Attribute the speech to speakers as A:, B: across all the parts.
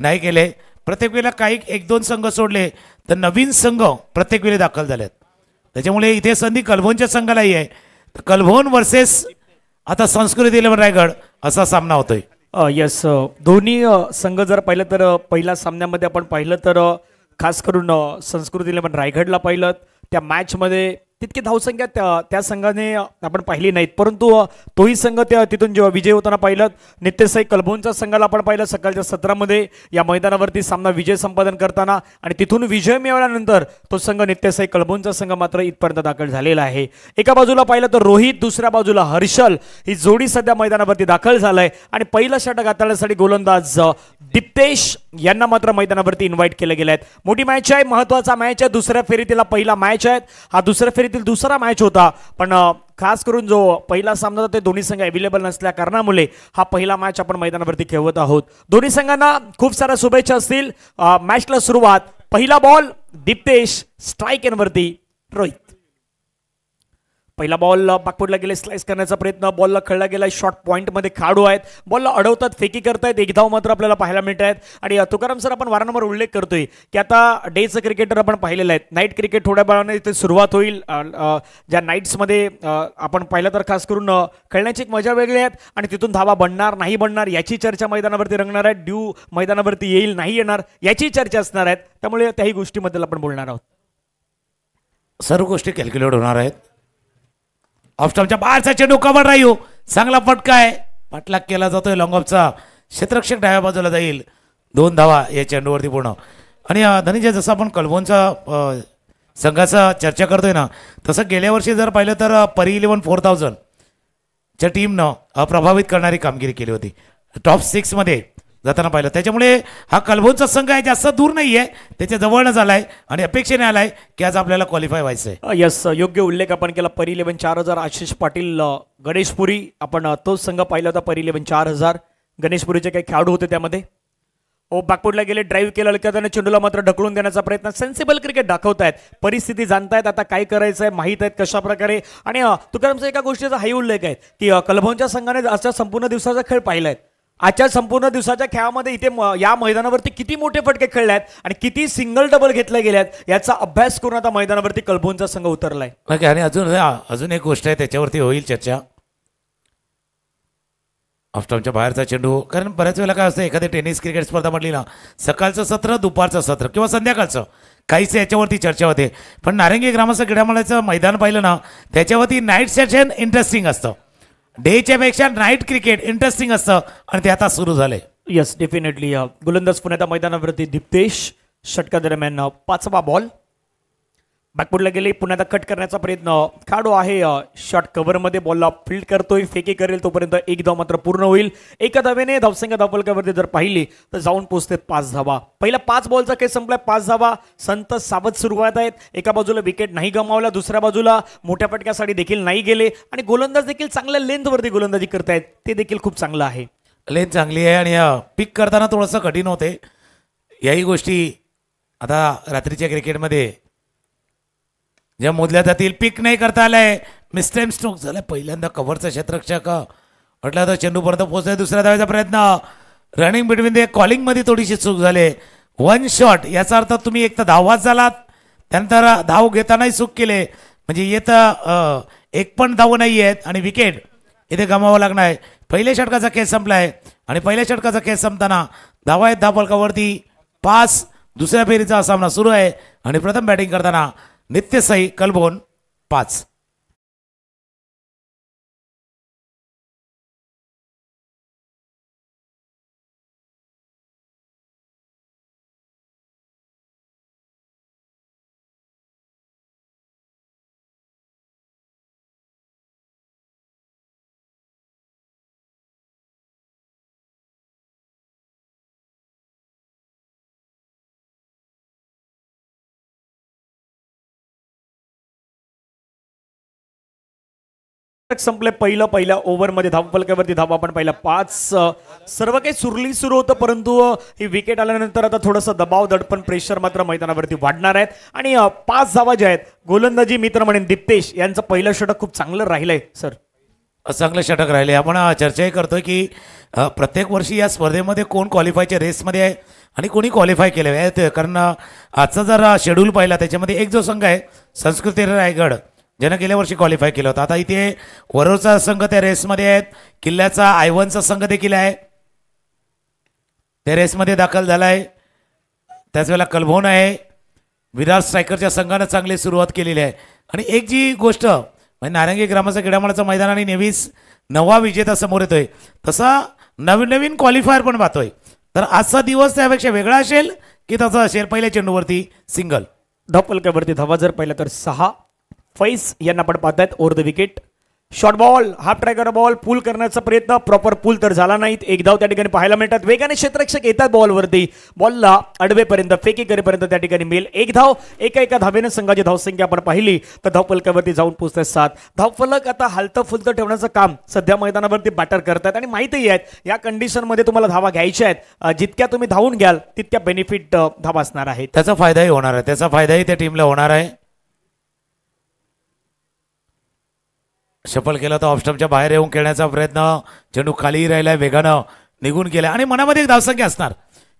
A: नाही केले. प्रत्येक वेळेला काही एक दोन संघ सोडले तर नवीन संघ प्रत्येक वेळी दाखल झालेत. त्याच्यामुळे इथे संधी कलभोनच्या संघालाही आहे. तर कलभोन वर्सेस आता संस्कृती 11 रायगड असा सामना होतोय.
B: यस, दोन्ही संघ जर पाहिलं तर पहिल्या सामन्यामध्ये आपण पाहिलं तर खास करून संस्कृती 11 रायगडला पाहिलं त्या मॅचमध्ये तितकी धावसंख्या त्या संघाने आपण पाहिली नाहीत, परंतु तोही संघ तिथून जेव्हा विजय होताना पाहिलं. नित्यसाई कलभोनच्या संघाला आपण पाहिलं सकाळच्या सत्रामध्ये या मैदानावरती सामना विजय संपादन करताना आणि तिथून विजय मिळवल्यानंतर तो संघ नित्यसाई कलभोनचा संघ मात्र इथपर्यंत दाखल झालेला आहे. एका बाजूला पाहिलं तर रोहित, दुसऱ्या बाजूला हर्षल ही जोडी सध्या मैदानावरती दाखल झालाय आणि पहिलं षटक हाताळण्यासाठी गोलंदाज दिप्तेश यांना मात्र मैदानावरती इन्व्हाइट केले गेले आहेत. मोठी मॅच आहे, महत्वाचा मॅच आहे. दुसऱ्या फेरीतील पहिला मॅच आहे हा, दुसऱ्या फेरीतील दुसरा मॅच होता, पण खास करून जो पहिला सामना होता ते दोन्ही संघ अवेलेबल नसल्या कारणामुळे हा पहिला मॅच आपण मैदानावरती खेळवत आहोत. दोन्ही संघांना खूप साऱ्या शुभेच्छा असतील. मॅचला सुरुवात, पहिला बॉल दिप्तेश, स्ट्राईक एनवरती रोहित. पहिला बॉल पाकपुटला गेले, स्लाइस करण्याचा प्रयत्न, बॉलला खेळला गेला, शॉर्ट पॉईंट मध्ये खेळाडू आहेत, बॉलला अडवतात, फेकी करतायत, एक धाव मात्र आपल्याला पाहायला मिळत आहेत. आणि तुकाराम सर आपण वारंवार उल्लेख करतोय की आता डेचं क्रिकेटर आपण पाहिलेलं आहे, नाईट क्रिकेट थोड्या वेळाने इथे सुरुवात होईल. ज्या नाईट्समध्ये आपण पाहिलं तर खास करून खेळण्याची एक मजा वेगळी आहे आणि तिथून धावा बनणार नाही बनणार याची चर्चा मैदानावरती रंगणार आहे. ड्यू मैदानावरती येईल नाही येणार याची चर्चा असणार आहेत, त्यामुळे त्याही गोष्टीबद्दल आपण बोलणार आहोत.
A: सर्व गोष्टी कॅल्क्युलेट होणार आहेत. ऑफस्टॉपच्या बाहेरचा चेंडू कव्हर राहील, चांगला फटका आहे, पाठलाग केला जातोय लॉंग ऑफचा, क्षेत्ररक्षक डाव्या बाजूला जाईल. 2 धावा या चेंडूवरती पूर्ण. आणि धनंजय जसं आपण कलभोनचा संघाचा चर्चा करतोय ना, तसं गेल्या वर्षी जर पाहिलं तर परी 11 4000 च्या टीमनं प्रभावित करणारी कामगिरी केली होती, टॉप 6 मध्ये जाताना पाहिलं. त्याच्यामुळे हा कलभोनचा संघ आहे जास्त दूर नाही आहे, त्याच्या जवळनं झालाय आणि अपेक्षेने आलाय की आज आपल्याला क्वालिफाय व्हायचं आहे.
B: यस, योग्य उल्लेख आपण केला. परी 11 4000 आशिष पाटील, गणेशपुरी, आपण तोच संघ पाहिला होता. परी 11 4000 गणेशपुरीचे काही खेळाडू होते त्यामध्ये. बॅकफुटला गेले, ड्राईव्ह केलं, त्याने चेंडूला मात्र ढकलून देण्याचा प्रयत्न. सेन्सिबल क्रिकेट दाखवतायत, परिस्थिती जाणतायत, आता काय करायचं आहे माहीत आहेत कशा प्रकारे. आणि तुकारामचा एका गोष्टीचा हाही उल्लेख आहे की कलभोनच्या संघाने आजच्या संपूर्ण दिवसाचा खेळ पाहिलाय. आजच्या संपूर्ण दिवसाच्या खेळामध्ये इथे या मैदानावरती किती मोठे फटके खेळले आहेत आणि किती सिंगल डबल घेतले गेले आहेत याचा अभ्यास करून आता मैदानावरती कलभोनचा संघ उतरलाय.
A: आणि अजून एक गोष्ट आहे त्याच्यावरती होईल चर्चा. ऑफस्टॉपच्या बाहेरचा चेंडू, कारण बऱ्याच वेळेला काय असतं एखादी टेनिस क्रिकेट स्पर्धा म्हटली ना, सकाळचं सत्र, दुपारचं सत्र किंवा संध्याकाळचं काहीच याच्यावरती चर्चा होते. पण नारंगी ग्रामस्थ क्रीडामंडळाचं मैदान पाहिलं ना, त्याच्यावरती नाईट सेशन इंटरेस्टिंग असतं, डेच्या पेक्षा नाईट क्रिकेट इंटरेस्टिंग असतं आणि ते आता सुरू झालंय.
B: Yes, definitely. गोलंदाज पुण्याच्या मैदानावरती दिप्तेश, षटका दरम्यान 5वा बॉल, बॅकफुटला गेले, पुण्यात कट करण्याचा प्रयत्न, खेळाडू आहे शॉर्ट कव्हरमध्ये, बॉलला फील्ड करतोय, फेकी करेल तोपर्यंत एक धाव मात्र पूर्ण होईल. एका धावेने धावसंख्या धावफलकावरती जर पाहिली तर जाऊन पोहोचते 5 धावा. पहिला 5 बॉलचा खेळ संपलाय, 5 धावा. संत सावध सुरुवात आहेत. एका बाजूला विकेट नाही गमावला, दुसऱ्या बाजूला मोठ्या फटक्यासाठी देखील नाही गेले आणि गोलंदाज देखील चांगल्या लेंथवरती गोलंदाजी करतायत, ते देखील खूप चांगलं आहे.
A: लेंथ चांगली आहे आणि पिक करताना थोडंसं कठीण होते. याही गोष्टी आता रात्रीच्या क्रिकेटमध्ये ज्या मोजल्या जातील. पिक नाही करता आलाय, मिस्टेम स्ट्रोक झालाय. पहिल्यांदा कव्हरचा क्षेत्ररक्षक म्हटलं तर चेंडूपर्यंत पोहोचलाय. दुसऱ्या धावेचा प्रयत्न, रनिंग बिटवीन दे, कॉलिंगमध्ये थोडीशी चूक झाली. 1 शॉट, याचा अर्थ तुम्ही एक तर धाववाच झालात, त्यानंतर धाव घेतानाही चूक केले, म्हणजे येतं एक पण धाव नाही आहेत आणि विकेट इथे गमावं लागणार आहे. पहिल्या षटकाचा खेळ संपलाय आणि पहिल्या षटकाचा खेळ संपताना धावा आहेत धावफलकावरती 5. दुसऱ्या फेरीचा सामना सुरू आहे आणि प्रथम बॅटिंग करताना नित्यसाई कलभोन 5.
B: संपले. पहिल्या ओव्हरमध्ये धावफलकावरती धावा आपण पहिला 5. सर्व काही सुरळीत सुरू होतं, परंतु ही विकेट आल्यानंतर आता थोडंसं दबाव, दडपण, प्रेशर मात्र मैदानावरती वाढणार आहेत आणि 5 धावा ज्या आहेत गोलंदाजी मित्र म्हणेन दिप्तेश यांचं पहिलं षटक खूप चांगलं राहिलंय. सर,
A: चांगलं षटक राहिले. आपण चर्चाही करतोय की प्रत्येक वर्षी या स्पर्धेमध्ये कोण क्वालिफायच्या रेसमध्ये आहे आणि कोणी क्वालिफाय केले आहेत. कारण आजचा जर शेड्यूल पाहिला त्याच्यामध्ये एक जो संघ आहे संस्कृती रायगड ज्यानं गेल्या वर्षी क्वालिफाय केलं होतं. आता इथे वरोचा संघ त्या रेसमध्ये आहेत. किल्ल्याचा आयवनचा संघ देखील आहे त्या रेसमध्ये दाखल झाला आहे. त्याच वेळेला कलभोन आहे. विरार स्ट्रायकरच्या संघानं चांगली सुरुवात केलेली आहे. आणि एक जी गोष्ट म्हणजे नारंगी ग्रामाचं क्रीडामळाचं मैदान आणि नेहमीच नवा विजेता समोर येतोय तसा नवीन नवीन क्वालिफायर पण पाहतोय. तर आजचा दिवस त्यापेक्षा वेगळा असेल की तसा असेल. पहिल्या चेंडूवरती सिंगल
B: धावफलकावरती धावा जर पाहिलं तर 6. फैज यांना पण पाहतायत over the wicket. Short ball half tracker ball pull करण्याचा प्रयत्न प्रॉपर पूल तर झाला नाहीत. एक धाव त्या ठिकाणी पाहायला मिळतात. वेगाने क्षेत्ररक्षक येतात बॉलवरती. बॉलला अडवेपर्यंत फेकी करेपर्यंत त्या ठिकाणी मिळेल एक धाव. एका धावेने संघाची धावसंख्या आपण पाहिली तर धावफलकावरती जाऊन पोहोचतात 7. धावफलक आता हलतं फुलतं ठेवण्याचं काम सध्या मैदानावरती बॅटर करतात आणि माहितीही आहेत या कंडिशनमध्ये तुम्हाला धावा घ्यायच्या आहेत. जितक्या तुम्ही धावून घ्याल तितक्या बेनिफिट धावा असणार आहेत.
A: त्याचा फायदाही होणार आहे. त्याचा फायदाही त्या टीमला होणार आहे. शफल केला तर ऑफस्टमच्या बाहेर येऊन खेळण्याचा प्रयत्न. चेंडू खालीही राहिलाय. वेगानं निघून गेलाय आणि मनामध्ये एक धावसंख्या असणार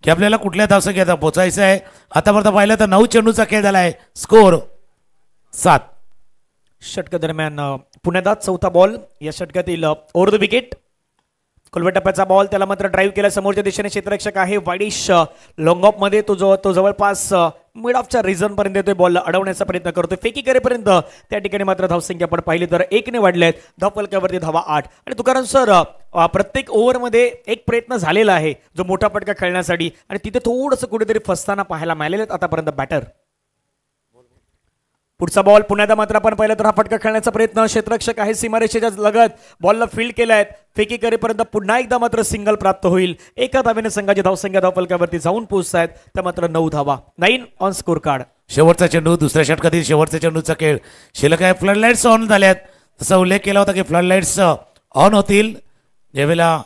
A: की आपल्याला कुठल्या धावसंख्येत पोचायचं आहे. आतापर्यंत पाहिलं तर 9 चेंडूचा खेळ झालाय. स्कोर 7.
B: षटका दरम्यान पुण्यात चौथा बॉल. या षटकातील ओव्हर द विकेट टप्प्याचा बॉल त्याला मात्र ड्राईव्ह केला. समोरच्या दिशेने क्षेत्ररक्षक आहे वाईडिश लॉंग ऑफ मध्ये तो जवळपास मिड ऑफच्या रिझन पर्यंत येतोय. बॉलला अडवण्याचा प्रयत्न करतोय. फेकी करेपर्यंत त्या ठिकाणी मात्र धावसंख्या आपण पाहिली तर 1 वाढले आहेत. धावफलकावरती धावा 8. आणि तुकाराम सर प्रत्येक ओव्हरमध्ये एक प्रयत्न झालेला आहे जो मोठा फटका खेळण्यासाठी आणि तिथे थोडंसं कुठेतरी फसताना पाहायला मिळालेलं आहेत आतापर्यंत बॅटर. पुढचा बॉल पुण्यात मात्र आपण पाहिलं तर हा फटका खेळण्याचा प्रयत्न. क्षेत्ररक्षक आहे सीमारेषेच्या लगत. बॉलला फील्ड केलाय. फेकी करेपर्यंत पुन्हा एकदा मात्र सिंगल प्राप्त होईल. एका धावेने संघाची धावसंख्या धावफलकावरती जाऊन पोहोचतायत तर मात्र 9 धावा. 9 ऑन स्कोर कार्ड.
A: शेवटचा चेंडू दुसऱ्या षटकातील शेवटच्या चेंडूचा खेळ. शिल्लक आहे. फ्लड लाईट्स ऑन झाल्यात. तसा उल्लेख केला होता की फ्लड लाईट्स ऑन होतील ज्यावेळेला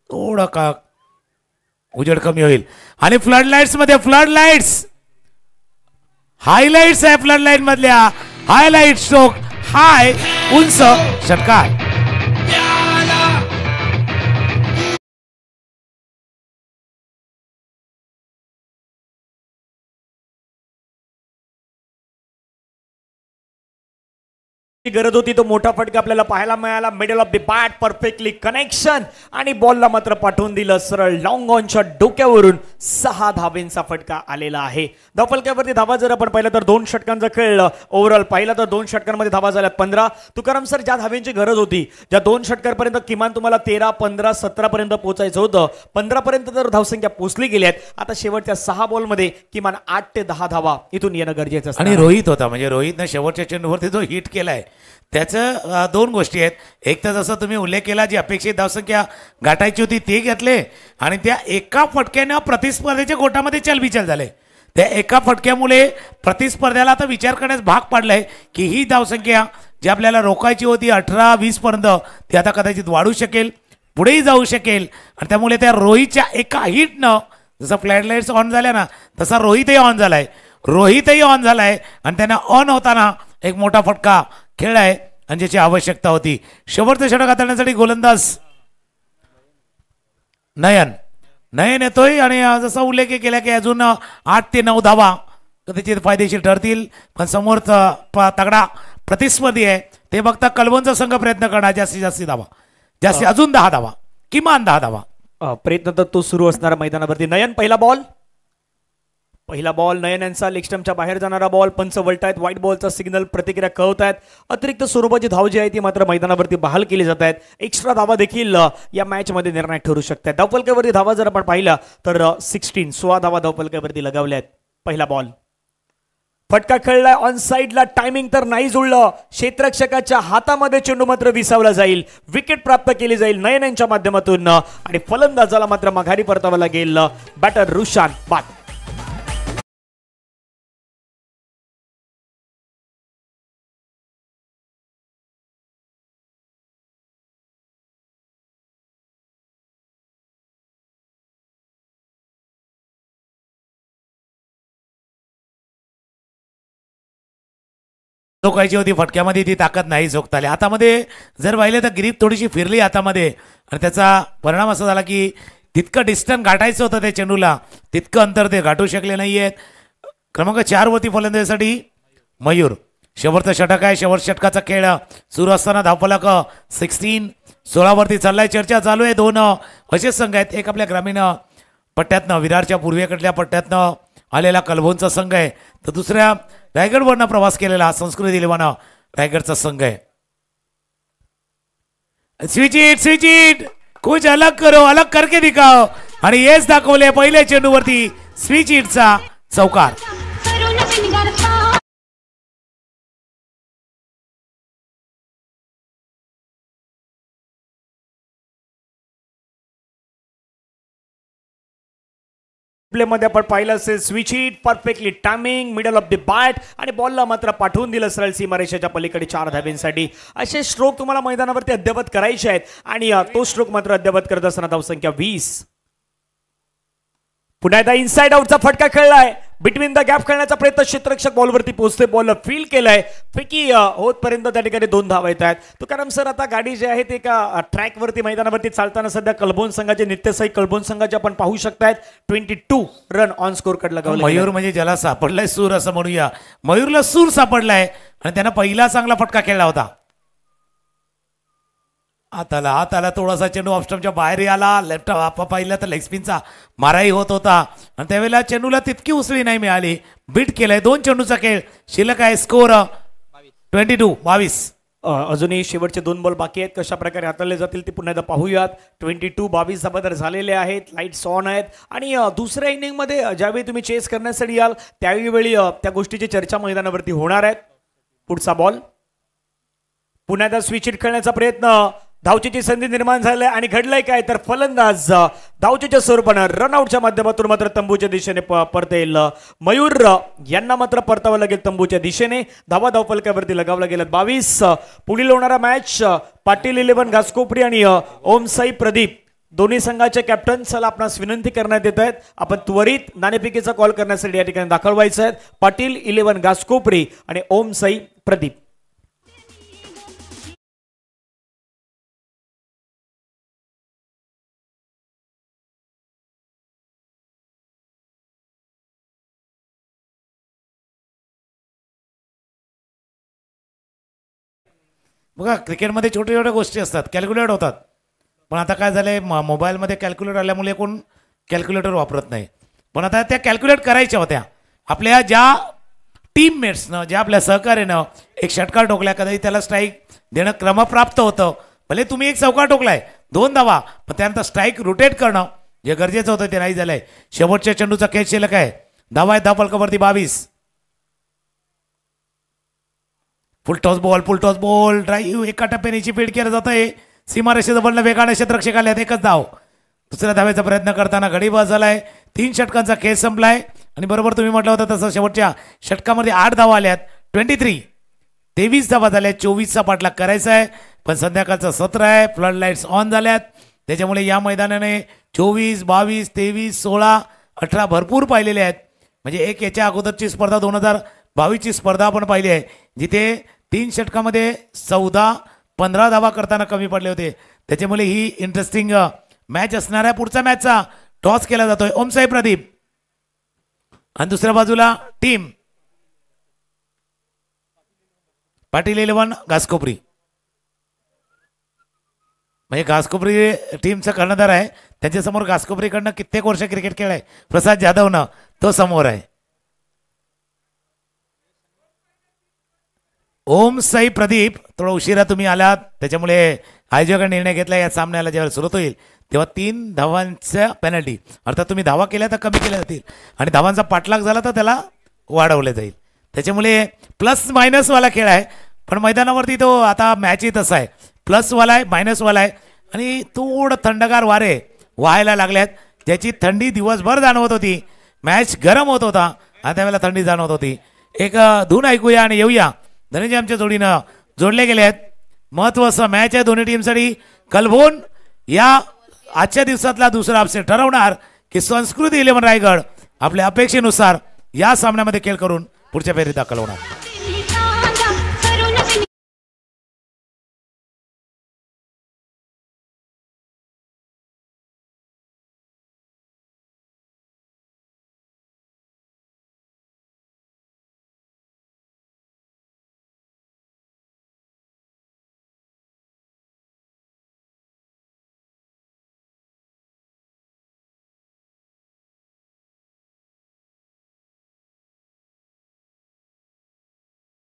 A: थोडा का उजेड कमी होईल. आणि फ्लड लाईट्स मध्ये फ्लड लाईट्स हायलाइट्स आहे. फ्लड लाईट मधल्या हायलाइट स्ट्रोक हाय उंच षटकार.
B: गरज होती तो मोठा फटका आपल्याला पाहायला मिळाला. Middle of the bat perfectly connection आणि बॉलला मात्र पाठवून दिलं सरळ लॉंग ऑनच्या डोक्यावरून. 6 धावेंचा फटका आलेला आहे. धावफलकावरती धावा जर आपण पाहिलं तर 2 षटकांचा खेळ ओव्हरऑल पाहिला तर 2 षटकांमध्ये धावा झाल्यात 15. तुकाराम सर ज्या धावेंची गरज होती ज्या 2 षटकांपर्यंत किमान तुम्हाला 13, 15, 17 पर्यंत पोहोचायचं होतं 15 पर्यंत तर धावसंख्या पोहोचली गेली आहेत. आता शेवटच्या 6 बॉलमध्ये किमान 8 ते 10 धावा इथून येणं गरजेचं असतं.
A: आणि रोहित होता म्हणजे रोहितने शेवटच्या चेंडूवरती जो हिट केलाय त्याचं 2 गोष्टी आहेत. एक तर जसं तुम्ही उल्लेख केला जी अपेक्षित धावसंख्या गाठायची होती ते घेतले आणि त्या एका फटक्यानं प्रतिस्पर्धेच्या गोटामध्ये चलबिचल झाले. त्या एका फटक्यामुळे प्रतिस्पर्ध्याला आता विचार करण्यास भाग पडलाय की ही धावसंख्या जी आपल्याला रोखायची होती 18-20 पर्यंत ती आता कदाचित वाढू शकेल पुढेही जाऊ शकेल. आणि त्यामुळे त्या रोहितच्या एका हिटनं जसं फ्लॅट लाईट्स ऑन झाल्या ना तसा रोहितही ऑन झालाय. आणि त्यांना ऑन होताना एक मोठा फटका खेळलाय आणि ज्याची आवश्यकता होती. शेवटचं षटक हाताळण्यासाठी गोलंदाज नयन येतोय आणि जसा उल्लेख केला की अजून 8 ते 9 धावा कदाचित फायदेशीर ठरतील. पण समोर तगडा प्रतिस्पर्धी आहे ते बघता कलवनचा संघ प्रयत्न करणार जास्तीत धावा अजून 10 धावा किमान 10 धावा.
B: प्रयत्न तर तो सुरू असणार मैदानावरती. नयन पहिला बॉल नयन यांचा लेग स्टंपच्या बाहेर जाणारा बॉल. पंच वळतायत. व्हाईट बॉलचा सिग्नल प्रतिक्रिया कळवतायत. अतिरिक्त स्वरूपाची धाव जी आहे ती मात्र मैदानावरती बहाल केली जात आहेत. एक्स्ट्रा धावा देखील या मॅच मध्ये निर्णायक ठरू शकतात. धावफलकावरती धावा जर आपण पाहिला तर 16 धावा धावफलकावरती लगावल्यात. पहिला बॉल फटका खेळलाय ऑन साइडला. टायमिंग तर नाही जुळलं. क्षेत्ररक्षकाच्या हातामध्ये चेंडू मात्र विसावला जाईल. विकेट प्राप्त केली जाईल नयन यांच्या माध्यमातून आणि फलंदाजाला मात्र माघारी परतावं लागेल. बॅटर रुशान बाद.
A: झोकायची होती फटक्यामध्ये ती ताकद नाही झोकता आली. हातामध्ये जर पाहिले तर ग्रीप थोडीशी फिरली हातामध्ये आणि त्याचा परिणाम असा झाला की तितकं डिस्टन्स गाठायचं होतं त्या चेंडूला, तितकं अंतर ते गाठू शकले नाहीयेत. क्रमांक 4 वरती फलंदाजीसाठी मयूर. शेवटचं षटक आहे, शेवट षटकाचा खेळ सुरू असताना धावफलक 16 वरती चाललाय. चर्चा चालू आहे. दोन असे संघ आहेत, एक आपल्या ग्रामीण पट्ट्यातनं विरारच्या पूर्वेकडल्या पट्ट्यातनं आलेला कलभोनचा संघ आहे, तर दुसऱ्या रायगडवरनं प्रवास केलेला संस्कृती 11 रायगडचा संघ आहे. स्विच इट कुछ अलग करो, अलग करके दिखाओ. आणि हेच दाखवले पहिल्या चेंडूवरती स्विच इटचा चौकार.
B: प्लेमध्ये आपण पाहिलं असेल switch hit, perfectly timing, middle of the bat आणि बॉलला मात्र पाठवून दिलं सरळ सीमारेषेच्या पलीकडे 4 धाब्यांसाठी. असे स्ट्रोक तुम्हाला मैदानावरती अद्यावत करायचे आहेत आणि तो स्ट्रोक मात्र अद्यावत करत असताना धावसंख्या 20. पुन्हा एकदा इनसाइड आउटचा फटका खेळलाय, बिटवीन द गॅप खेळण्याचा प्रयत्न, क्षेत्ररक्षक बॉलवरती पोहोचते, बॉल फील केलाय, फेकी होतपर्यंत त्या ठिकाणी 2 धावा येत आहेत. तुकाराम सर, आता गाडी जी आहे ते एका ट्रॅकवरती मैदानावरती चालताना सध्या कलबोन संघाचे नित्यसाई कलबोन संघाचे आपण पाहू शकतायत 22 रन ऑन स्कोर कडला गावले.
A: मयूर म्हणजे ज्याला सापडलाय सूर असं म्हणूया, मयूरला सूर सापडलाय आणि त्यानं पहिला चांगला फटका खेळला होता. आताला थोडासा चेंडू ऑफस्टम्पच्या बाहेर आला, लेफ्ट पाहिला तर लेग स्पिनचा माराही होत होता आणि त्यावेळेला चेंडूला तितकी उसळी नाही मिळाली. बीट केलाय. 2 चेंडूचा खेळ शिल्लक आहे. स्कोर 22.
B: अजूनही शेवटचे 2 बॉल बाकी आहेत, कशा प्रकारे हाताळले जातील ते पुन्हा एकदा पाहूयात. 22 धाबा झालेले आहेत, लाईट्स ऑन आहेत आणि दुसऱ्या इनिंगमध्ये ज्यावेळी तुम्ही चेस करण्यासाठी याल त्यावेळी त्या गोष्टीची चर्चा मैदानावरती होणार आहेत. पुढचा बॉल, पुन्हा एकदा स्विच हिट खेळण्याचा प्रयत्न, धावचीची संधी निर्माण झाली आणि घडलंय काय तर फलंदाज धावचीच्या स्वरूपानं रनआउटच्या माध्यमातून मात्र तंबूच्या दिशेने परतेल. मयूर यांना मात्र परतावं लागेल तंबूच्या दिशेने. धावा धावफलकावरती लगावला गेला 22. पुढील होणारा मॅच पाटील 11 घासकोपरी आणि ओम साई प्रदीप दोन्ही संघाचे कॅप्टन. चला आपणास विनंती करण्यात येत आहेत, आपण त्वरित नाणेफेकीचा कॉल करण्यासाठी या ठिकाणी दाखल व्हायचं आहे. पाटील 11 घासकोपरी आणि ओम साई प्रदीप.
A: बघा, क्रिकेटमध्ये छोट्या छोट्या गोष्टी असतात, कॅल्क्युलेट होतात. पण आता काय झालंय, मोबाईलमध्ये कॅल्क्युलेटर आल्यामुळे कोण कॅल्क्युलेटर वापरत नाही. पण आता त्या कॅल्क्युलेट करायच्या होत्या. आपल्या ज्या टीममेट्सनं, ज्या आपल्या सहकार्यानं एक षटकार ठोकला, कदाचित त्याला स्ट्राईक देणं क्रमप्राप्त होतं. भले तुम्ही एक चौकार ठोकलाय, 2 धावा, पण त्यानंतर स्ट्राईक रोटेट करणं जे गरजेचं होतं ते नाही झालंय. शेवटच्या चेंडूचा खेळ शिल्लक आहे. धावा आहे धावफलकावरती 22. फुल टॉस बॉल ड्राईव्ह एका टप्प्याने फील्ड केलं जात आहे. सीमारेषेजवळनं वेगाने क्षेत्ररक्षक आले आहेत. 1च धाव. दुसऱ्या धावेचा प्रयत्न करताना गडी बाद झालाय. 3 षटकांचा खेळ संपलाय आणि बरोबर तुम्ही म्हटलं होतं तसं शेवटच्या षटकामध्ये 8 धावा आल्यात. 23 धावा झाल्या. 24चा पाठलाग करायचा आहे, पण संध्याकाळचं सत्र आहे, फ्लड लाईट्स ऑन झाल्यात, त्याच्यामुळे या मैदानाने 24, 22, 23, 16, 18 भरपूर पाहिलेले आहेत. म्हणजे एक याच्या अगोदरची स्पर्धा 2022ची स्पर्धा आपण पाहिली आहे, जिथे 3 षटकामध्ये 14-15 धावा करताना कमी पडले होते. त्याच्यामुळे ही इंटरेस्टिंग मॅच असणार आहे. पुढचा मॅचचा टॉस केला जातोय. ओमसाई प्रदीप आणि दुसऱ्या बाजूला टीम पाटील 11 घासकोपरी. म्हणजे घासकोपरी टीमचा कर्णधार आहे, त्यांच्यासमोर घासकोपरीकडनं कित्येक वर्ष क्रिकेट खेळलाय प्रसाद जाधवनं, तो समोर आहे. ओम साई प्रदीप, थोडा उशिरा तुम्ही आलात, त्याच्यामुळे आयोजकांनी निर्णय घेतला या सामन्याला ज्यावेळेला सुरुवात होईल तेव्हा 3 धावांच्या पेनल्टी, अर्थात तुम्ही धावा केल्या तर कमी केल्या जातील आणि धावांचा पाठलाग झाला तर त्याला वाढवले जाईल. त्याच्यामुळे प्लस मायनस वाला खेळ आहे, पण मैदानावरती तो आता मॅचही तसा आहे, प्लस वाला आहे मायनस वाला आहे आणि थोडं थंडगार वारे व्हायला लागल्यात, ज्याची थंडी दिवसभर जाणवत होती. मॅच गरम होत होता आणि त्यावेळेला थंडी जाणवत होती. एक धून ऐकूया आणि येऊया. धनंजय आमच्या जोडीनं जोडले गेले आहेत. महत्वाचा मॅच आहे दोन्ही टीमसाठी. कलभोन या आजच्या दिवसातला दुसरा अपसेट ठरवणार की संस्कृती 11 रायगड आपल्या अपेक्षेनुसार या सामन्यामध्ये खेळ करून पुढच्या फेरीत दाखल होणार.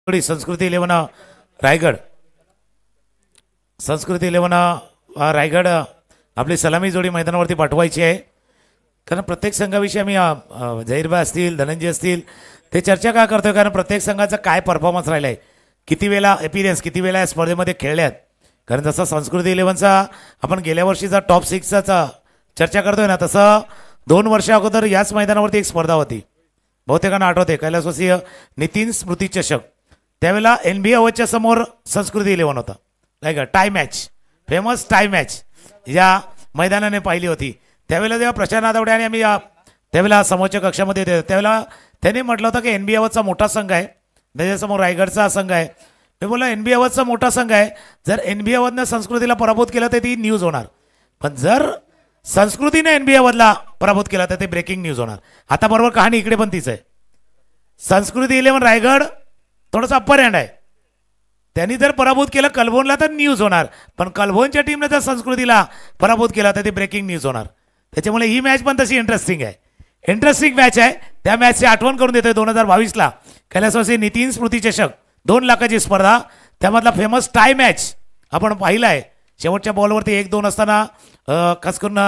A: जोडी संस्कृती 11 रायगड. संस्कृती 11 रायगड आपली सलामी जोडी मैदानावरती पाठवायची आहे. कारण प्रत्येक संघाविषयी आम्ही झहीरभाई असतील, धनंजय असतील, ते चर्चा का करतोय, कारण प्रत्येक संघाचा काय परफॉर्मन्स राहिला आहे, किती वेळा एपिरियन्स, किती वेळा या स्पर्धेमध्ये खेळल्यात. कारण जसं संस्कृती 11चा आपण गेल्या वर्षीचा टॉप 6चा चर्चा करतोय ना, तसं 2 वर्षा अगोदर याच मैदानावरती एक स्पर्धा होती, बहुतेकांना आठवते, कैलासवासीय नितीन स्मृती चषक. त्यावेळेला NBA अवधच्या समोर संस्कृती 11 होता. Like tie match, famous tie match या मैदानाने पाहिली होती. त्यावेळेला जेव्हा प्रशांत नादवडे आणि आम्ही त्यावेळेला समोरच्या कक्षामध्ये होते, त्यावेळेला त्यांनी म्हटलं होतं की NBA अवधचा मोठा संघ आहे, त्याच्यासमोर रायगडचा संघ आहे. मी बोललो NBA अवधचा मोठा संघ आहे, जर NBA अवधनं संस्कृतीला पराभूत केलं तर ती न्यूज होणार, पण जर संस्कृतीने NBA अवधला पराभूत केला तर ते ब्रेकिंग न्यूज होणार. आता बरोबर कहाणी इकडे पण तीच आहे. संस्कृती 11 रायगड थोडंसं अप्पर हँड आहे, त्यांनी जर पराभूत केलं कलभोनला तर न्यूज होणार, पण कलभोनच्या टीमने जर संस्कृतीला पराभूत केला तर ते ब्रेकिंग न्यूज होणार. त्याच्यामुळे ही मॅच पण तशी इंटरेस्टिंग आहे, इंटरेस्टिंग मॅच आहे. त्या मॅचची आठवण करून देतोय 2022ला कैलासवासी नितीन स्मृती चषक 2 लाखाची स्पर्धा, त्यामधला फेमस टाय मॅच आपण पाहिला आहे. शेवटच्या बॉलवरती 1-2 असताना खास करून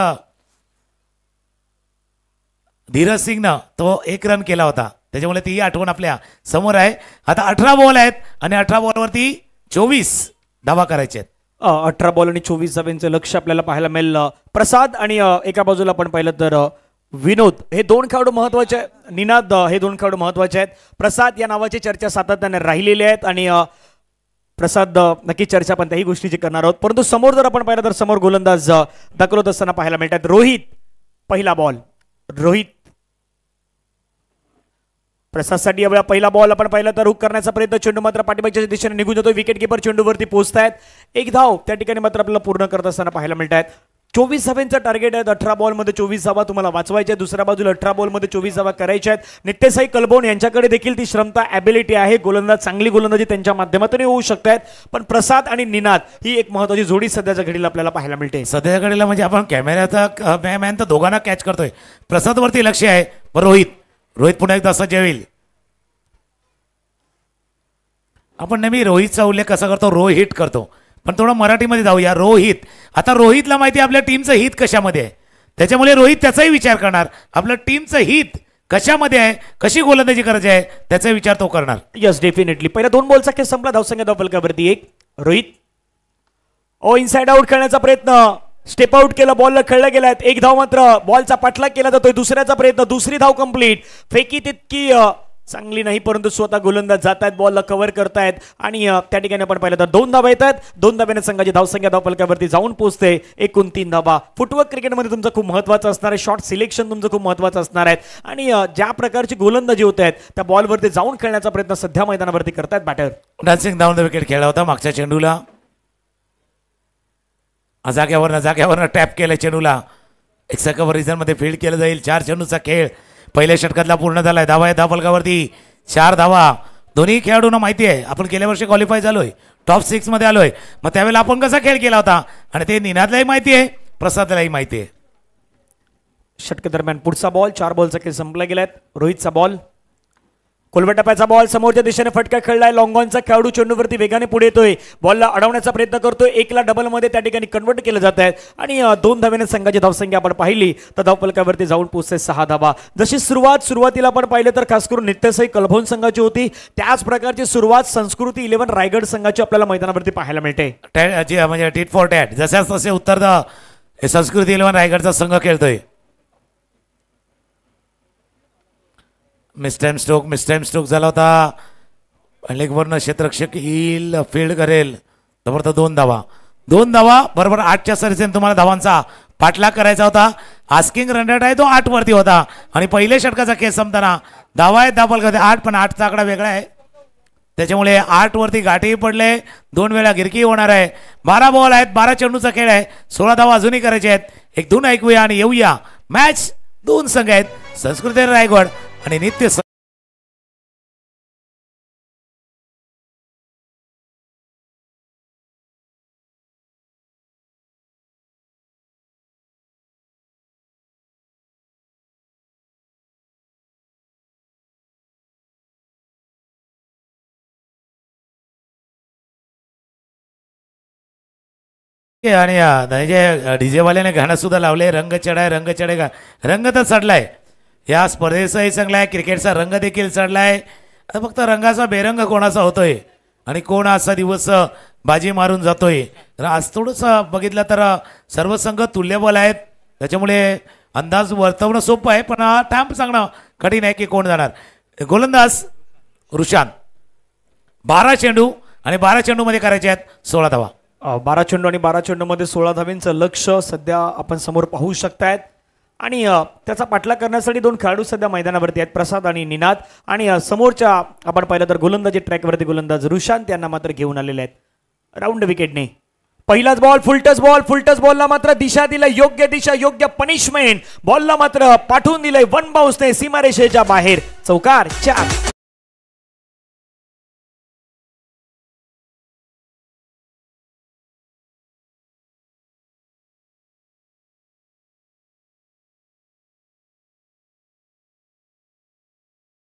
A: धीरज सिंगनं तो 1 रन केला होता, त्याच्यामुळे ती आठवण आपल्या समोर आहे. आता 18 बॉल आहेत आणि 18 बॉलवरती 24 धावा करायचे आहेत.
B: 18 बॉल आणि 24 धावांचं लक्ष आपल्याला पाहायला मिळेल. प्रसाद आणि एका बाजूला आपण पाहिलं तर विनोद, हे 2 खेळाडू महत्वाचे आहेत. निनाद, हे 2 खेळाडू महत्वाचे आहेत. प्रसाद या नावाची चर्चा सातत्याने राहिलेली आहेत आणि प्रसाद नक्की चर्चा पण त्याही गोष्टीची करणार आहोत. परंतु समोर जर आपण पाहिलं तर समोर गोलंदाज दाखल होत असताना पाहायला मिळतात. रोहित, पहिला बॉल रोहित. प्रसादसाठी यावेळा पहिला बॉल आपण पाहिला तर हुक करण्याचा प्रयत्न, चेंडू मात्र पाठीमागच्या दिशेने निघून जातो. Wicket keeper चेंडूवरती पोहोचतायत. 1 धाव त्या ठिकाणी मात्र आपल्याला पूर्ण करत असताना पाहायला मिळत आहेत. 24 धावांचं टार्गेट आहे. 18 बॉलमध्ये 24 धावा तुम्हाला वाचवायच्या. दुसऱ्या बाजूला 18 बॉलमध्ये 24 धावा करायच्या आहेत. नित्यसाई कलबोन यांच्याकडे देखील ती क्षमता, ॲबिलिटी आहे. गोलंदाज, चांगली गोलंदाजी त्यांच्या माध्यमातून होऊ शकत आहेत. पण प्रसाद आणि निनाद ही एक महत्वाची जोडी सध्याच्या घडीला आपल्याला पाहायला मिळते.
A: सध्याच्या घडीला म्हणजे आपण कॅमेऱ्याचा मॅन तर दोघांना कॅच करतोय, प्रसादवरती लक्ष आहे. पण रोहित पुन्हा एकदा असं जेवेल. आपण नेहमी रोहितचा उल्लेख कसा करतो, रोहित करतो, पण थोडं मराठीमध्ये जाऊया. रोहित, आता रोहितला माहिती आहे आपल्या टीमचं हित कशामध्ये आहे, त्याच्यामुळे रोहित त्याचाही विचार करणार. आपलं टीमचं हित कशामध्ये आहे, कशी गोलंदाजी करायची आहे, त्याचा विचार तो करणार.
B: Yes, definitely. पहिल्या 2 बॉलचा खेळ संपला. धावसंख्या धावफलकावरती 1. रोहित इनसाइड आउट खेळण्याचा प्रयत्न, स्टेप आउट केलं, बॉलला खेळला गेलाय. 1 धाव मात्र बॉलचा पाठलाग केला जातोय. दुसऱ्याचा प्रयत्न, दुसरी धाव कंप्लीट. फेकी तितकी चांगली नाही, परंतु स्वतः गोलंदाज जात आहेत, बॉलला कव्हर करतायत आणि त्या ठिकाणी आपण पाहिलं तर 2 धावा येतात. 2 धाव्याने संघाची धावसंख्या धावफलकावरती जाऊन पोहोचते. एकूण 3 धावा. फुटवर्क क्रिकेटमध्ये तुमचं खूप महत्वाचं असणार आहे. शॉट सिलेक्शन तुमचं खूप महत्वाचं असणार आहे आणि ज्या प्रकारची गोलंदाजी होत आहेत त्या बॉलवरती जाऊन खेळण्याचा प्रयत्न सध्या मैदानावरती करतायत batter.
A: Dancing down the wicket खेळला होता मागच्या चेंडूला, जाग्यावर टॅप केलं चेंडूला. एक सकवर रिझनमध्ये फील्ड केलं जाईल. 4 चेंडूचा खेळ पहिल्या षटकातला पूर्ण झालाय. धावा आहे धावफलकावरती 4 धावा. दोन्ही खेळाडूंना माहिती आहे आपण गेल्या वर्षी क्वालिफाय झालोय, टॉप 6 मध्ये आलोय. मग त्यावेळेला आपण कसा खेळ केला होता आणि ते निनादलाही माहिती आहे, प्रसादलाही माहिती आहे.
B: षटकादरम्यान पुढचा बॉल. 4 बॉलचा खेळ संपला गेलाय. रोहितचा बॉल, कोलबटप्याचा बॉल, समोरच्या दिशेने फटका खेळलाय. लॉंगॉनचा खेळाडू चेंडूवरती वेगाने पुढे येतोय, बॉलला अडवण्याचा प्रयत्न करतोय. 1ला डबलमध्ये त्या ठिकाणी कन्वर्ट केलं जात आहे आणि 2 धाव्याने संघाची धावसंख्या आपण पाहिली तर धावफलकावरती जाऊन पोहोचते 6 धावा. जशी सुरुवातीला आपण पाहिलं तर खास करून नित्यसाई कलभोन संघाची होती, त्याच प्रकारची सुरुवात संस्कृती 11 रायगड संघाची आपल्याला मैदानावरती पाहायला मिळते.
A: म्हणजे टीट फॉर टॅट, जसे तसे उत्तर संस्कृती 11 रायगडचा संघ खेळतोय. मिस्टॅम स्ट्रोक झाला होता. लेगवरनं क्षेत्ररक्षक येईल, फील्ड करेल. जबरदस्त 2 धावा बरोबर 8च्या सरीसेने तुम्हाला धावांचा पाठलाग करायचा होता. आस्किंग रन रेट आहे तो 8 वरती होता आणि पहिल्या षटकाचा खेळ संपताना धावा आहेत धावफलकावरती 8, पण 8चा आकडा वेगळा आहे, त्याच्यामुळे 8 वरती गाठीही पडले. 2 वेळा गिरकी होणार आहे. 12 बॉल आहेत, 12 चेंडूचा खेळ आहे. 16 धावा अजूनही करायचे आहेत. एक धून ऐकूया आणि येऊया. मॅच 2 संघ आहेत, संस्कृती रायगड आणि नित्य आणि धनंजय डीजेवाल्याने गाणं सुद्धा लावले, रंग चढाय रंग चढेगा. रंग तर चढलाय, या स्पर्धेचाही चांगलाय, क्रिकेटचा रंग देखील चढलाय. आता फक्त रंगाचा बेरंग कोणाचा होतोय आणि कोण असा दिवस बाजी मारून जातोय. तर आज थोडंसं बघितलं तर सर्व संघ तुल्यबल आहेत, त्याच्यामुळे अंदाज वर्तवणं सोपं आहे, पण टाइम सांगणं कठीण आहे की कोण जाणार. गोलंदाज रुशान, 12 चेंडू आणि 12 चेंडूमध्ये करायचे आहेत 16 धावा.
B: 12 चेंडू आणि 12 चेंडूमध्ये 16 धावींचं लक्ष सध्या आपण समोर पाहू शकतायत. आणि त्याचा पाठलाग करण्यासाठी 2 खेळाडू सध्या मैदानावरती आहेत, प्रसाद आणि निनाद. आणि समोरच्या आपण पाहिलं तर गोलंदाजी ट्रॅकवरती गोलंदाज रुशांत यांना मात्र घेऊन आलेले आहेत राऊंड विकेटने. पहिलाच बॉल फुलटस बॉलला मात्र दिशा दिलाय, योग्य दिशा योग्य पनिशमेंट. बॉलला मात्र पाठवून दिलंय वन बाउन्सने सीमारेषेच्या बाहेर. चौकार 4.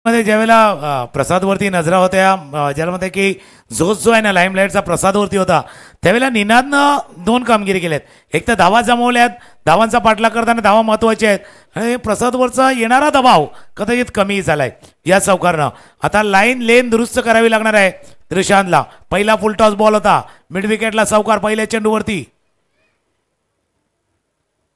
A: मध्ये ज्यावेळेला प्रसादवरती नजरा होत्या, ज्यामध्ये की जोश जो आहे ना लाईमलाईटचा प्रसादवरती होता, त्यावेळेला निनादनं 2 कामगिरी केल्यात. एक तर धावा जमवल्यात, धावांचा पाठलाग करताना धावा महत्वाच्या आहेत, आणि प्रसादवरचा येणारा दबाव कदाचित कमी झालाय या चौकारनं. आता लाईन लेन दुरुस्त करावी लागणार आहे त्रिशांतला. पहिला फुलटॉस बॉल होता, मिड विकेटला चौकार पहिल्या चेंडूवरती,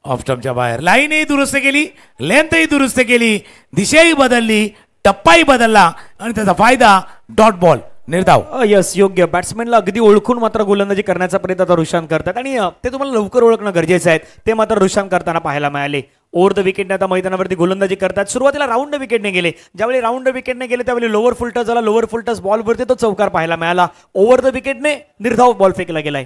A: ऑफ स्टंपच्या बाहेर. लाईनही दुरुस्त केली, लेंथही दुरुस्त केली, दिशाही बदलली, टप्पाही बदलला आणि त्याचा फायदा डॉट बॉल निर्धाव.
B: यस, योग्य. बॅट्समॅनला अगदी ओळखून मात्र गोलंदाजी करण्याचा प्रयत्न आता रुशांत करतात, आणि ते तुम्हाला लवकर ओळखणं गरजेचं आहे. ते मात्र रुशांत करताना पाहायला मिळाले. ओव्हर द विकेटने आता मैदानावरती गोलंदाजी करतात. सुरुवातीला राऊंड विकेटने गेले, ज्यावेळी राऊंड विकेटने गेले त्यावेळी लोअर फुलटस झाला, लोअर फुलटस बॉलवरती तो चौकार पाहायला मिळाला. ओव्हर द विकेटने निर्धाव बॉल फेकला गेलाय.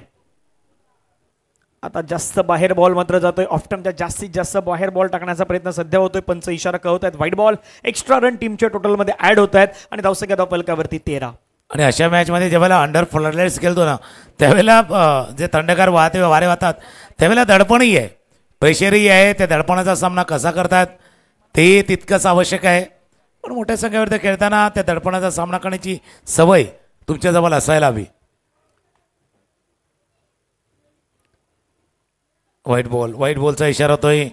B: आता जास्त बाहेर बॉल मात्र जातोय, ऑफ स्टंपच्या जास्तीत जास्त बाहेर बॉल टाकण्याचा प्रयत्न सध्या होतोय. पंच इशारा कळवत आहेत व्हाईट बॉल. एक्स्ट्रा रन टीमच्या टोटलमध्ये ऍड होत आहेत आणि धावसंख्या धावफलकावरती 13.
A: आणि अशा मॅचमध्ये ज्यावेळेला अंडर फ्लडलाईट्स खेळतो ना, त्यावेळेला जे थंडगार वारे वाहतात त्यावेळेला दडपणही आहे, प्रेशरही आहे. त्या दडपणाचा सामना कसा करतात ते तितकंच आवश्यक आहे. पण मोठ्या संख्येवरती खेळताना त्या दडपणाचा सामना करण्याची सवय तुमच्याजवळ असायला हवी. व्हाईट बॉलचा इशारा होतोय.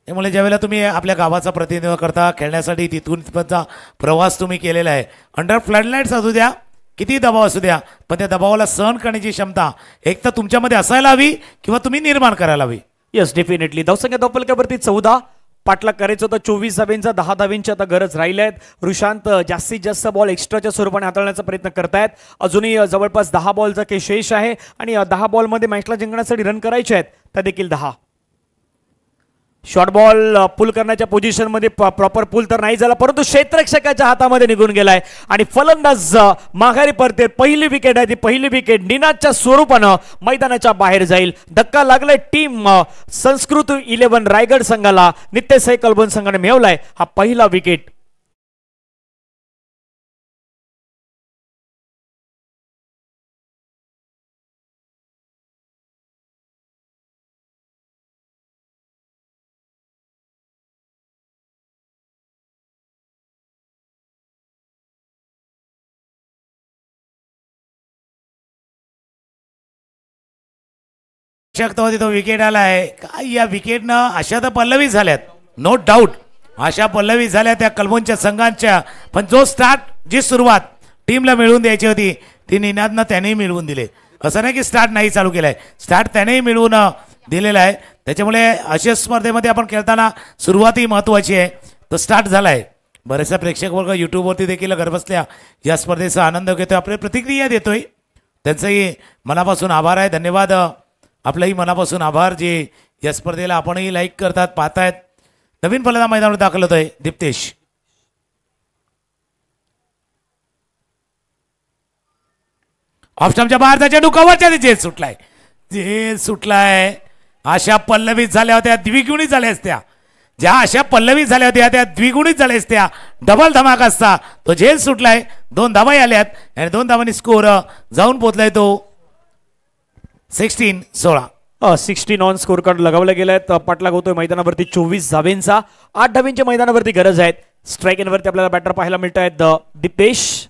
A: त्यामुळे ज्यावेळेला तुम्ही आपल्या गावाचा प्रतिनिधित्व करता, खेळण्यासाठी तिथूनचा प्रवास तुम्ही केलेला आहे, अंडर फ्लडलाईट्स असू द्या, किती दबाव असू द्या, पण त्या दबावाला सहन करण्याची क्षमता एक तर तुमच्यामध्ये असायला हवी किंवा तुम्ही निर्माण करायला हवी.
B: Yes, definitely. धावसंख्या धावफलकावरती 14. पाठलाग करायचं होतं 24 धावेंचा, 10 धावेंची आता गरज राहिल्या आहेत. रुशांत जास्तीत जास्त बॉल एक्स्ट्राच्या स्वरूपाने हाताळण्याचा प्रयत्न करतायत. अजूनही जवळपास 10 बॉलचा काही शेष आहे आणि 10 बॉलमध्ये मॅचला जिंकण्यासाठी रन करायचे आहेत, त्या देखील 10. शॉर्ट बॉल पुल करण्याच्या पोझिशनमध्ये प्रॉपर पुल तर नाही झाला, परंतु क्षेत्ररक्षकाच्या हातामध्ये निघून गेलाय आणि फलंदाज माघारी परते. पहिली विकेट आहे ती, पहिली विकेट निनादच्या स्वरूपानं मैदानाच्या बाहेर जाईल. धक्का लागलाय टीम संस्कृत 11 रायगड संघाला. नित्य साई कलबन संघाने मिळवलाय हा पहिला विकेट.
A: शकतो तो विकेट आलाय. काय या विकेटनं अशा तर पल्लवी झाल्यात, नो डाऊट अशा पल्लवी झाल्या त्या कलबोनच्या संघांच्या. पण जो स्टार्ट, जी सुरुवात टीमला मिळवून द्यायची होती ती निनादनं त्यानेही मिळवून दिले. असं नाही की स्टार्ट नाही चालू केलाय, स्टार्ट त्यानेही मिळवून दिलेला आहे. त्याच्यामुळे अशा स्पर्धेमध्ये आपण खेळताना सुरुवातही महत्वाची आहे. तो स्टार्ट झालाय. बरेचसा प्रेक्षक वर्ग युट्यूबवरती देखील घरबसल्या या स्पर्धेचा आनंद घेतोय, आपली प्रतिक्रिया देतोय. त्यांचंही मनापासून आभार आहे, धन्यवाद. आपलंही मनापासून आभार जे या स्पर्धेला आपणही लाईक करतात, पाहतायत. नवीन फलंदाज मैदानावर दाखल होतोय दीप्तेश. ऑफ स्टंपच्या बाहेरचा चेंडू कव्हरच्या झेल सुटलाय, झेल सुटलाय. अशा पल्लवीत झाल्या होत्या, द्विगुणित झाल्या असत्या. ज्या अशा पल्लवीत झाल्या होत्या त्या द्विगुणित झाल्या असत्या, डबल धमाका असता. तो झेल सुटलाय. 2 धावाही आल्यात आणि 2 धावांनी स्कोर जाऊन पोहोचलाय तो 16.
B: 16 ऑन स्कोर कार्ड लगावला गेलाय. पाठलाग होतोय मैदानावरती 24 धावेंचा. 8 धावेंच्या मैदानावरती गरज आहेत. स्ट्राईक एनवरती आपल्याला बॅटर पाहायला मिळत आहेत दीपेश.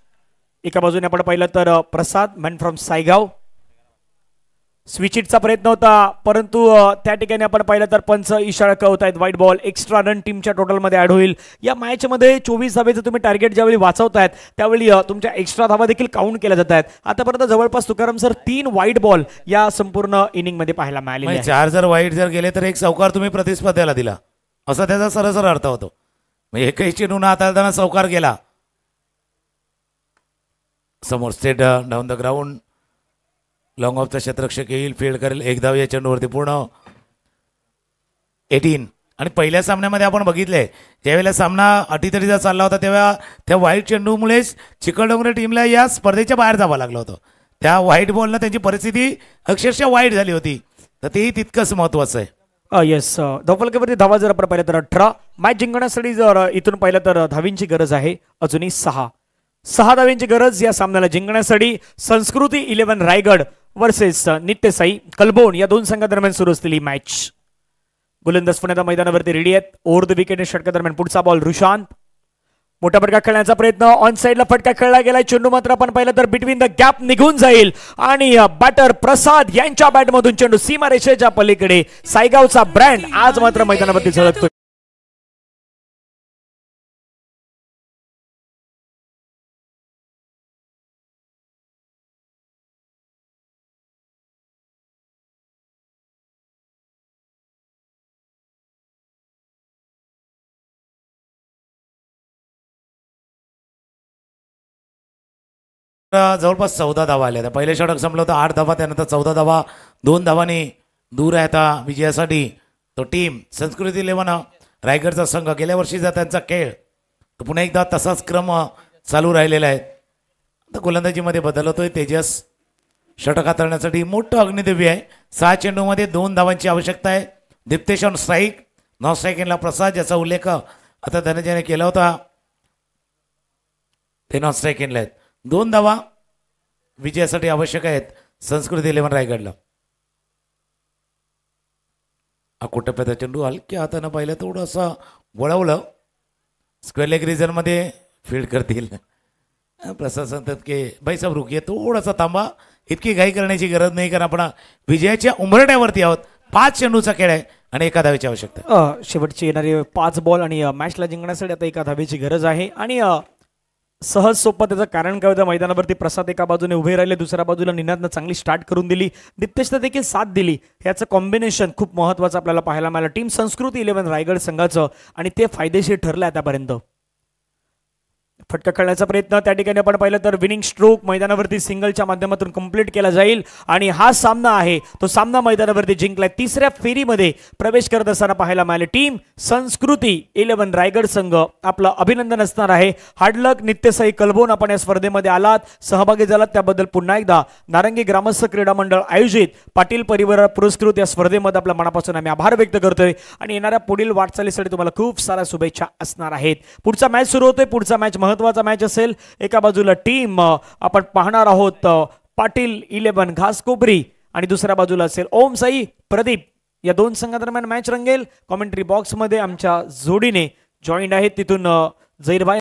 B: एका बाजूने आपण पाहिलं तर प्रसाद, मॅन फ्रॉम सायगाव. स्विचिटचा प्रयत्न होता, परंतु त्या ठिकाणी आपण पाहिलं तर पंच इशारा कळवतायत व्हाईट बॉल. एक्स्ट्रा रन टीमच्या टोटलमध्ये ऍड होईल. या मॅचमध्ये 24 धावेचं तुम्ही टार्गेट ज्यावेळी वाचवतायत त्यावेळी तुमच्या एक्स्ट्रा धावा देखील काउंट केल्या जात आहेत. आतापर्यंत जवळपास तुकाराम सर 3 व्हाईट बॉल या संपूर्ण इनिंगमध्ये पाहायला मिळाले आहेत.
A: 4 जर वाईट जर गेले तर एक चौकार तुम्ही प्रतिस्पर्ध्याला दिला असा त्याचा सरसर अर्थ होतो. म्हणजे एकही चेंडू हाताळताना चौकार गेला. समोर straight down the ground. Long ऑफचा क्षेत्ररक्षक येईल, फील्ड करेल, एक धाव या चेंडूवरती पूर्ण 18. आणि पहिल्या सामन्यामध्ये आपण बघितले ज्यावेळेला सामना अटीतटीचा चालला होता तेव्हा त्या व्हाईट चेंडूमुळेच चिखलडोंगरे टीमला या स्पर्धेच्या बाहेर जावं लागलं होतं. त्या व्हाईट बॉलनं त्यांची परिस्थिती अक्षरशः वाईट झाली होती. तर तेही तितकंच महत्वाचं आहे.
B: येस, धावफलकावरती धावा जर आपण पाहिलं तर 18. मॅच जिंकण्यासाठी जर इथून पाहिलं तर धावींची गरज आहे अजूनही 6 धावींची गरज या सामन्याला जिंकण्यासाठी. संस्कृती 11 रायगड वर्सेस नित्यसाई कलबोन या दोन संघादरम्यान सुरू असलेली मॅच. गोलंदाज पुण्याच्या मैदानावरती रेडी आहेत. ओव्हर द विकेट षटकादरम्यान पुढचा बॉल रुशांत. मोठा फटका खेळण्याचा प्रयत्न, ऑन साइडला फटका खेळला गेलाय. चेंडू मात्र आपण पाहिलं तर बिटवीन द गॅप निघून जाईल आणि बॅटर प्रसाद यांच्या बॅटमधून चेंडू सीमारेषेच्या पलीकडे. सायगावचा ब्रँड आज मात्र मैदानावरती झळकतोय.
A: जवळपास 14 धावा आल्या. पहिल्या षटक संपलं होतं 8 धावा, त्यानंतर 14 धावा. 2 धावांनी दूर आहे आता विजयासाठी तो टीम संस्कृती 11 रायगडचा संघ. गेल्या वर्षीचा त्यांचा खेळ तो पुन्हा एकदा तसाच क्रम चालू राहिलेला आहे. आता गोलंदाजीमध्ये बदल होतोय. तेजस षटक हाताळण्यासाठी मोठं अग्निदेवी आहे. 6 चेंडूमध्ये 2 धावांची आवश्यकता आहे. दीप्तेश ऑन स्ट्राईक, नॉन स्ट्राईकिंगला प्रसाद याचा उल्लेख आता धनंजयने केला होता. ते नॉन स्ट्राईकिंगला आहेत. 2 धावा विजयासाठी आवश्यक आहेत संस्कृती 11 रायगडला. अकोटप्याचा चेंडू हलक्या हातानं पाहिलं, थोडंसं वळवलं. स्क्वेअर लेग रिजनमध्ये फील्ड करतील. प्रसाद सांगतात की भाई सब रुकिये, थोडासा थांबा, इतकी घाई करण्याची गरज नाही, कारण आपण विजयाच्या उंबरठ्यावरती आहोत. 5 चेंडूचा खेळ आहे आणि एका धावेची आवश्यकता.
B: शेवटचे येणारे 5 बॉल आणि मॅचला जिंकण्यासाठी आता एका धावेची गरज आहे. आणि सहज सोपं त्याचं कारण काय होतं, मैदानावरती प्रसाद एका बाजूने उभे राहिले, दुसऱ्या बाजूला निनादनं चांगली स्टार्ट करून दिली, दीप्तेशनं देखील साथ दिली. याचं कॉम्बिनेशन खूप महत्त्वाचं आपल्याला पाहायला मिळालं टीम संस्कृती 11 रायगड संघाचं, आणि ते फायदेशीर ठरलं आतापर्यंत. फटका खेळण्याचा प्रयत्न त्या ठिकाणी आपण पाहिलं तर विनिंग स्ट्रोक मैदानावरती सिंगलच्या माध्यमातून कंप्लीट केला जाईल आणि हा सामना आहे तो सामना मैदानावरती जिंकलाय. तिसऱ्या फेरीमध्ये प्रवेश करत असताना पाहायला मिळाले टीम संस्कृती 11 रायगड संघ. आपलं अभिनंदन असणार आहे. हार्डलक नित्यसाई कलबोन, आपण या स्पर्धेमध्ये आलात, सहभागी झालात, त्याबद्दल पुन्हा एकदा नारंगी ग्रामस्थ क्रीडा मंडळ आयोजित पाटील परिवार पुरस्कृत या स्पर्धेमध्ये आपल्या मनापासून आम्ही आभार व्यक्त करतोय आणि येणाऱ्या पुढील वाटचालीसाठी तुम्हाला खूप साऱ्या शुभेच्छा असणार आहेत. पुढचा मॅच सुरू होतोय. पुढचा मॅच महत्वाचा मॅच असेल. एका बाजूला टीम आपण पाहणार आहोत पाटील 11 घासकोपरी आणि दुसऱ्या बाजूला असेल ओम साई प्रदीप. या दोन संघादरम्यान मॅच रंगेल. कॉमेंट्री बॉक्स मध्ये आमच्या जोडीने जॉईंट आहेत, तिथून जैरभाई